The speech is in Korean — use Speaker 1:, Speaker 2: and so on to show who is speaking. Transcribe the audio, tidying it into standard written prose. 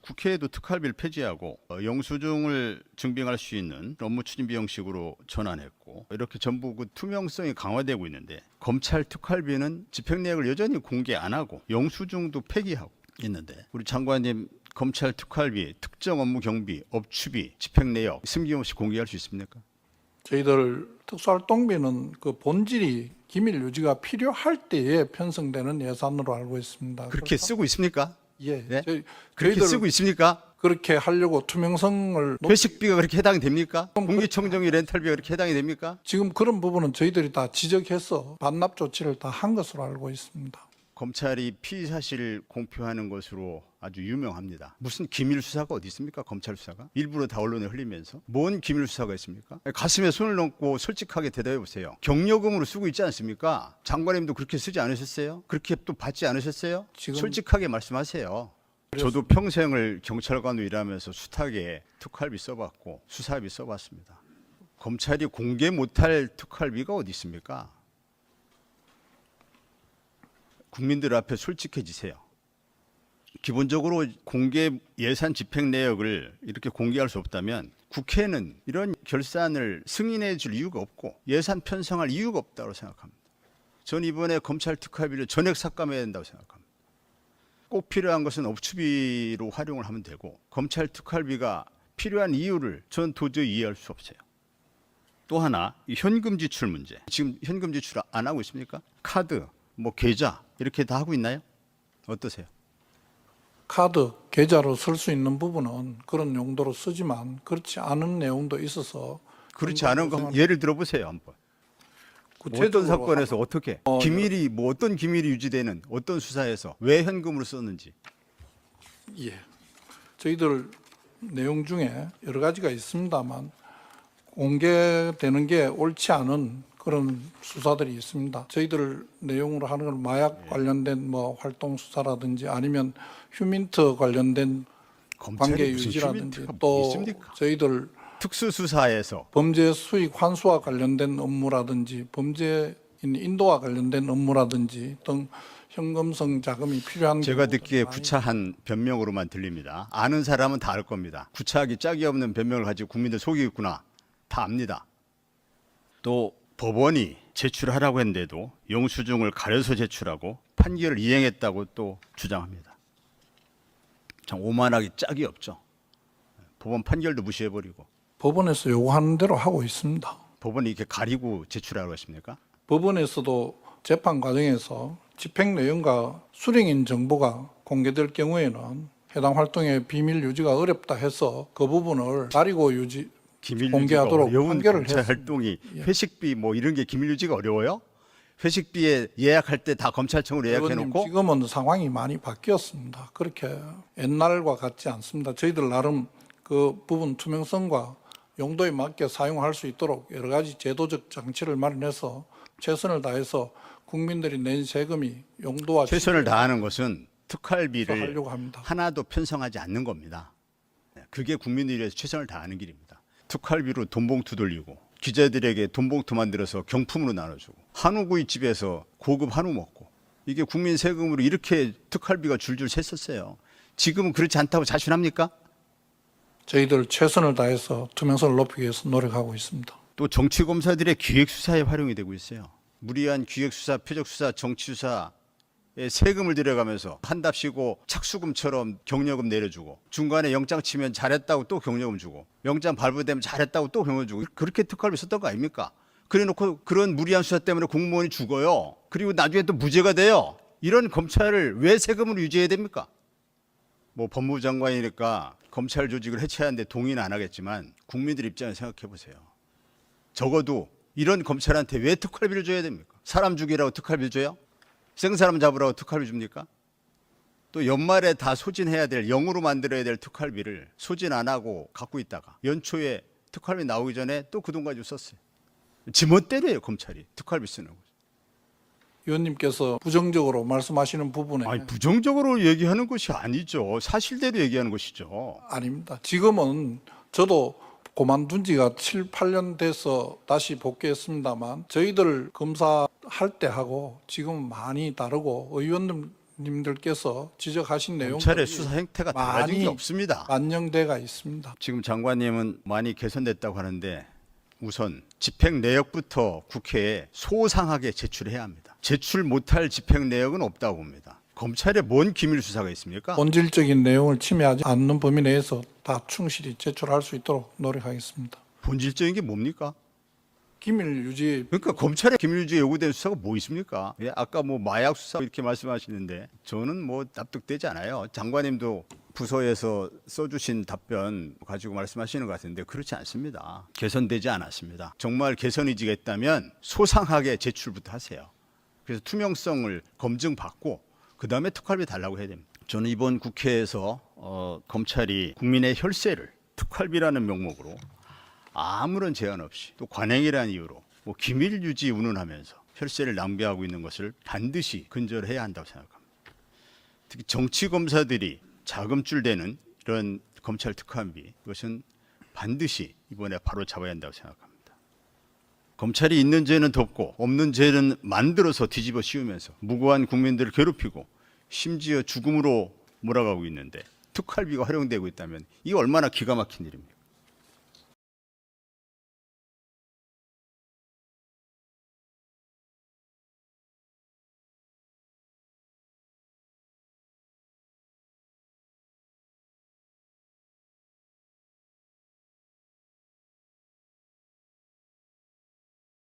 Speaker 1: 국회에도 특활비를 폐지하고 영수증을 증빙할 수 있는 업무 추진비 형식으로 전환했고 이렇게 전부 그 투명성이 강화되고 있는데 검찰 특활비는 집행 내역을 여전히 공개 안 하고 영수증도 폐기하고 있는데 우리 장관님 검찰 특활비, 특정 업무 경비, 업추비, 집행 내역 숨김없이 공개할 수 있습니까?
Speaker 2: 저희들 특수활동비는 그 본질이 기밀 유지가 필요할 때에 편성되는 예산으로 알고 있습니다.
Speaker 1: 그렇게 쓰고 있습니까?
Speaker 2: 예,
Speaker 1: 네? 그렇게
Speaker 2: 저희들
Speaker 1: 쓰고 있습니까?
Speaker 2: 그렇게 하려고 투명성을
Speaker 1: 회식비가 그렇게 해당이 됩니까? 공기청정기 렌탈비가 그렇게 해당이 됩니까?
Speaker 2: 지금 그런 부분은 저희들이 다 지적해서 반납 조치를 다 한 것으로 알고 있습니다.
Speaker 1: 검찰이 피의 사실을 공표하는 것으로 아주 유명합니다. 무슨 기밀 수사가 어디 있습니까? 검찰 수사가 일부러 다 언론에 흘리면서 뭔 기밀 수사가 있습니까? 가슴에 손을 넣고 솔직하게 대답해 보세요. 경력금으로 쓰고 있지 않습니까? 장관님도 그렇게 쓰지 않으셨어요? 그렇게 또 받지 않으셨어요?
Speaker 2: 지금
Speaker 1: 솔직하게 말씀하세요. 저도 평생을 경찰관으로 일하면서 숱하게 특활비 써봤고 수사비 써봤습니다. 검찰이 공개 못할 특활비가 어디 있습니까? 국민들 앞에 솔직해지세요. 기본적으로 공개 예산 집행 내역을 이렇게 공개할 수 없다면 국회는 이런 결산을 승인해 줄 이유가 없고 예산 편성할 이유가 없다고 생각합니다. 전 이번에 검찰 특활비를 전액 삭감해야 된다고 생각합니다. 꼭 필요한 것은 업추비로 활용을 하면 되고 검찰 특활비가 필요한 이유를 전 도저히 이해할 수 없어요. 또 하나 이 현금 지출 문제. 지금 현금 지출 안 하고 있습니까? 카드, 뭐 계좌 이렇게 다 하고 있나요? 어떠세요?
Speaker 2: 카드, 계좌로 쓸 수 있는 부분은 그런 용도로 쓰지만 그렇지 않은 내용도 있어서
Speaker 1: 그렇지 않은 거 예를 들어 보세요 한번.
Speaker 2: 구체적으로
Speaker 1: 어떤 사건에서 어떻게 기밀이 뭐 어떤 기밀이 유지되는 어떤 수사에서 왜 현금으로 썼는지.
Speaker 2: 예, 저희들 내용 중에 여러 가지가 있습니다만 공개되는 게 옳지 않은 그런 수사들이 있습니다. 저희들 내용으로 하는 건 마약 관련된 뭐 활동 수사라든지 아니면 휴민트 관련된 관계 유지라든지 또 저희들
Speaker 1: 특수수사에서
Speaker 2: 범죄 수익 환수와 관련된 업무라든지 범죄인 인도와 관련된 업무라든지 등 현금성 자금이 필요한
Speaker 1: 제가 듣기에
Speaker 2: 많이
Speaker 1: 구차한 변명으로만 들립니다. 아는 사람은 다 알 겁니다. 구차하기 짝이 없는 변명을 가지고 국민들 속이겠구나. 다 압니다. 또 법원이 제출하라고 했는데도 영수증을 가려서 제출하고 판결을 이행했다고 또 주장합니다. 참 오만하기 짝이 없죠. 법원 판결도 무시해버리고
Speaker 2: 법원에서 요구하는 대로 하고 있습니다.
Speaker 1: 법원이 이렇게 가리고 제출하라고 했습니까?
Speaker 2: 법원에서도 재판 과정에서 집행 내용과 수령인 정보가 공개될 경우에는 해당 활동의 비밀 유지가 어렵다 해서 그 부분을 가리고
Speaker 1: 기밀
Speaker 2: 공개하도록
Speaker 1: 유지가 어려운
Speaker 2: 판결을
Speaker 1: 검찰
Speaker 2: 했습니다.
Speaker 1: 활동이
Speaker 2: 예.
Speaker 1: 회식비 뭐 이런 게 기밀 유지가 어려워요? 회식비에 예약할 때 다 검찰청으로 예약해놓고
Speaker 2: 지금은 상황이 많이 바뀌었습니다. 그렇게 옛날과 같지 않습니다. 저희들 나름 그 부분 투명성과 용도에 맞게 사용할 수 있도록 여러 가지 제도적 장치를 마련해서 최선을 다해서 국민들이 낸 세금이 용도와
Speaker 1: 최선을 다하는 것은 특활비를
Speaker 2: 하려고 합니다.
Speaker 1: 하나도 편성하지 않는 겁니다. 그게 국민들을 위해서 최선을 다하는 길입니다. 특활비로 돈봉투 돌리고 기자들에게 돈봉투 만들어서 경품으로 나눠주고 한우구이집에서 고급 한우 먹고 이게 국민 세금으로 이렇게 특활비가 줄줄 샜었어요. 지금은 그렇지 않다고 자신합니까?
Speaker 2: 저희들 최선을 다해서 투명성을 높이기 위해서 노력하고 있습니다.
Speaker 1: 또 정치검사들의 기획수사에 활용이 되고 있어요. 무리한 기획수사, 표적수사, 정치수사에 세금을 들여가면서 한답시고 착수금처럼 경력금 내려주고 중간에 영장 치면 잘했다고 또 경력금 주고 영장 발부되면 잘했다고 또 경력금 주고 그렇게 특활비 썼던 거 아닙니까? 그래놓고 그런 무리한 수사 때문에 공무원이 죽어요. 그리고 나중에 또 무죄가 돼요. 이런 검찰을 왜 세금으로 유지해야 됩니까? 뭐 법무부 장관이니까 검찰 조직을 해체하는데 동의는 안 하겠지만 국민들 입장을 생각해 보세요. 적어도 이런 검찰한테 왜 특활비를 줘야 됩니까? 사람 죽이라고 특활비를 줘요? 생사람 잡으라고 특활비 줍니까? 또 연말에 다 소진해야 될 0으로 만들어야 될 특활비를 소진 안 하고 갖고 있다가 연초에 특활비 나오기 전에 또 그 돈 가지고 썼어요. 지멋대로예요 검찰이 특활비 쓰는 거.
Speaker 2: 의원님께서 부정적으로 말씀하시는 부분에
Speaker 1: 아니 부정적으로 얘기하는 것이 아니죠. 사실대로 얘기하는 것이죠.
Speaker 2: 아닙니다. 지금은 저도 그만둔 지가 7, 8년 돼서 다시 복귀했습니다만 저희들 검사할 때 하고 지금 많이 다르고 의원님 님들께서 지적하신 내용
Speaker 1: 검찰의 수사 행태가 달라진 게
Speaker 2: 많이
Speaker 1: 없습니다.
Speaker 2: 반영돼가 있습니다.
Speaker 1: 지금 장관님은 많이 개선됐다고 하는데 우선 집행 내역부터 국회에 소상하게 제출해야 합니다. 제출 못할 집행 내역은 없다고 봅니다. 검찰에 뭔 기밀 수사가 있습니까?
Speaker 2: 본질적인 내용을 침해하지 않는 범위 내에서 다 충실히 제출할 수 있도록 노력하겠습니다.
Speaker 1: 본질적인 게 뭡니까?
Speaker 2: 기밀 유지
Speaker 1: 그러니까 검찰에 기밀유지 요구된 수사가 뭐 있습니까? 예, 아까 뭐 마약 수사 이렇게 말씀하시는데 저는 뭐 납득되지 않아요. 장관님도 부서에서 써주신 답변 가지고 말씀하시는 것 같은데 그렇지 않습니다. 개선되지 않았습니다. 정말 개선 의지가 있다면 소상하게 제출부터 하세요. 그래서 투명성을 검증받고 그 다음에 특활비 달라고 해야 됩니다. 저는 이번 국회에서 검찰이 국민의 혈세를 특활비라는 명목으로 아무런 제한 없이 또 관행이라는 이유로 뭐 기밀 유지 운운하면서 혈세를 낭비하고 있는 것을 반드시 근절해야 한다고 생각합니다. 특히 정치 검사들이 자금줄 되는 이런 검찰 특활비 이것은 반드시 이번에 바로 잡아야 한다고 생각합니다. 검찰이 있는 죄는 덮고 없는 죄는 만들어서 뒤집어 씌우면서 무고한 국민들을 괴롭히고 심지어 죽음으로 몰아가고 있는데 특활비가 활용되고 있다면 이게 얼마나 기가 막힌 일입니까?